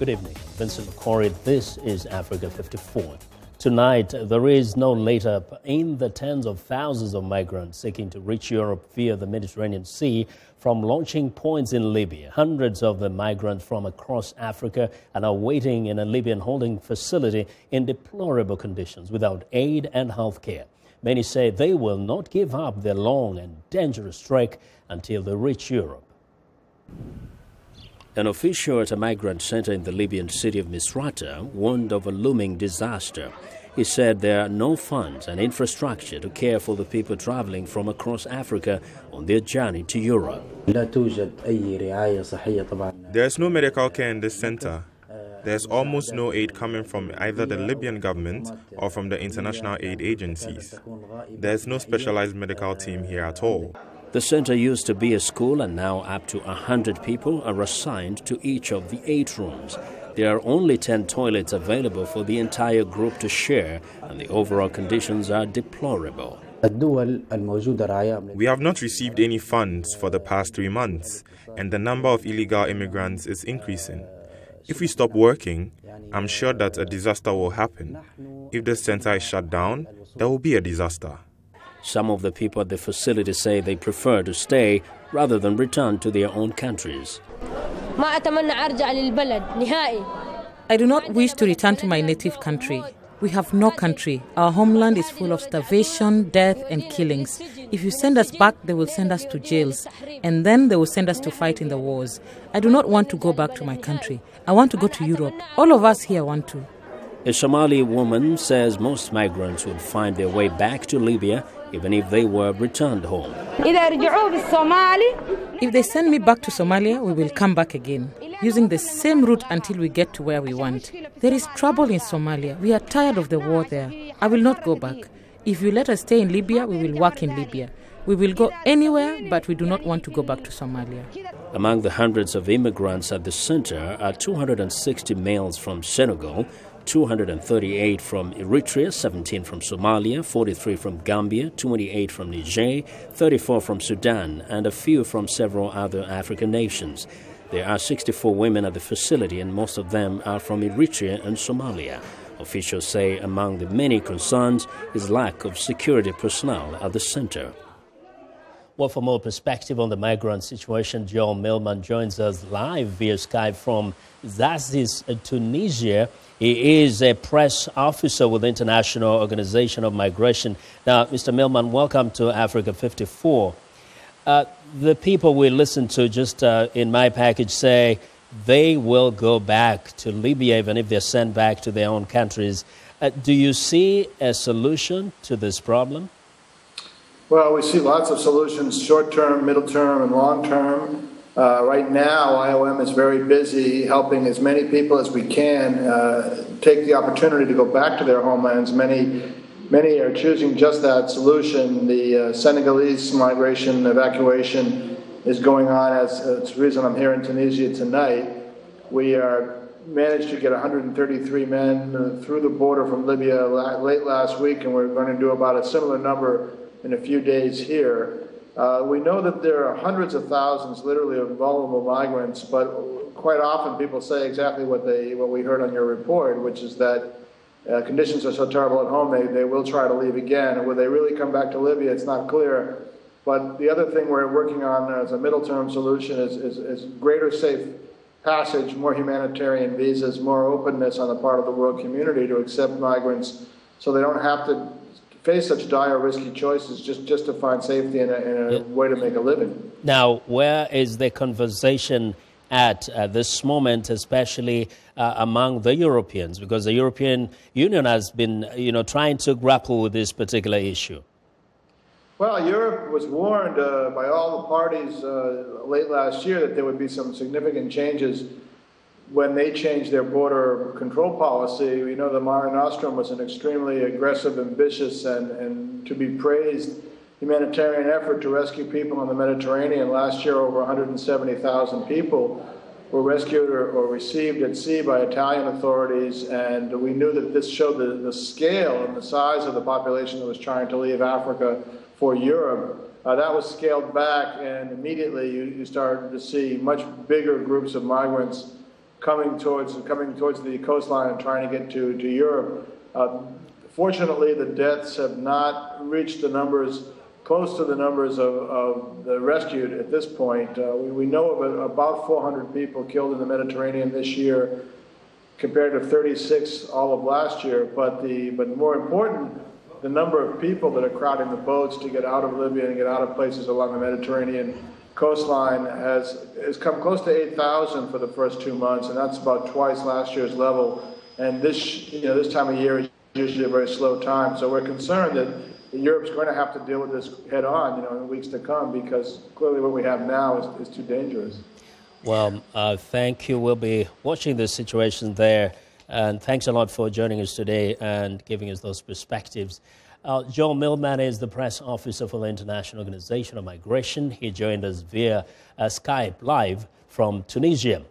Good evening. Vincent Makori. This is Africa 54. Tonight, there is no let-up in the tens of thousands of migrants seeking to reach Europe via the Mediterranean Sea from launching points in Libya. Hundreds of the migrants from across Africa are now waiting in a Libyan holding facility in deplorable conditions without aid and health care. Many say they will not give up their long and dangerous trek until they reach Europe. An official at a migrant center in the Libyan city of Misrata warned of a looming disaster. He said there are no funds and infrastructure to care for the people traveling from across Africa on their journey to Europe. There's no medical care in this center. There's almost no aid coming from either the Libyan government or from the international aid agencies. There's no specialized medical team here at all. The center used to be a school, and now up to 100 people are assigned to each of the 8 rooms. There are only 10 toilets available for the entire group to share, and the overall conditions are deplorable. We have not received any funds for the past 3 months, and the number of illegal immigrants is increasing. If we stop working, I'm sure that a disaster will happen. If the center is shut down, there will be a disaster. Some of the people at the facility say they prefer to stay rather than return to their own countries. I do not wish to return to my native country. We have no country. Our homeland is full of starvation, death, and killings. If you send us back, they will send us to jails, and then they will send us to fight in the wars. I do not want to go back to my country. I want to go to Europe. All of us here want to. A Somali woman says most migrants would find their way back to Libya even if they were returned home. If they send me back to Somalia, we will come back again, using the same route until we get to where we want. There is trouble in Somalia. We are tired of the war there. I will not go back. If you let us stay in Libya, we will work in Libya. We will go anywhere, but we do not want to go back to Somalia. Among the hundreds of immigrants at the center are 260 males from Senegal, 238 from Eritrea, 17 from Somalia, 43 from Gambia, 28 from Niger, 34 from Sudan, and a few from several other African nations. There are 64 women at the facility, and most of them are from Eritrea and Somalia. Officials say among the many concerns is lack of security personnel at the center. Well, for more perspective on the migrant situation, Millman joins us live via Skype from Zarzis, Tunisia. He is a press officer with the International Organization of Migration. Now, Mr. Millman, welcome to Africa 54. The people we listen to just in my package say they will go back to Libya even if they're sent back to their own countries. Do you see a solution to this problem? Well, we see lots of solutions, short-term, middle-term, and long-term. Right now, IOM is very busy helping as many people as we can take the opportunity to go back to their homelands. Many are choosing just that solution. The Senegalese migration evacuation is going on. It's the reason I'm here in Tunisia tonight. We managed to get 133 men through the border from Libya late last week, and we're going to do about a similar number in a few days here. We know that there are hundreds of thousands, literally, of vulnerable migrants, but quite often people say exactly what we heard on your report, which is that conditions are so terrible at home they will try to leave again. And will they really come back to Libya? It's not clear. But the other thing we're working on as a middle-term solution is greater safe passage, more humanitarian visas, more openness on the part of the world community to accept migrants so they don't have to face such dire, risky choices just to find safety and a way to make a living. Now, where is the conversation at this moment, especially among the Europeans? Because the European Union has been, trying to grapple with this particular issue. Well, Europe was warned by all the parties late last year that there would be some significant changes when they changed their border control policy. We know the Mare Nostrum was an extremely aggressive, ambitious, and to be praised humanitarian effort to rescue people in the Mediterranean. Last year, over 170,000 people were rescued or received at sea by Italian authorities, and we knew that this showed the scale and the size of the population that was trying to leave Africa for Europe. That was scaled back, and immediately you started to see much bigger groups of migrants coming towards the coastline and trying to get to Europe. Fortunately, the deaths have not reached the numbers close to the numbers of the rescued at this point. We know of about 400 people killed in the Mediterranean this year, compared to 36 all of last year. But more important, the number of people that are crowding the boats to get out of Libya and get out of places along the Mediterranean coastline has come close to 8,000 for the first 2 months, and that's about twice last year's level. And this time of year is usually a very slow time, so we're concerned that Europe's going to have to deal with this head on, in the weeks to come, because clearly what we have now is too dangerous. Well, thank you. We'll be watching the situation there, and thanks a lot for joining us today and giving us those perspectives. Joel Millman is the press officer for the International Organization of Migration. He joined us via Skype live from Tunisia.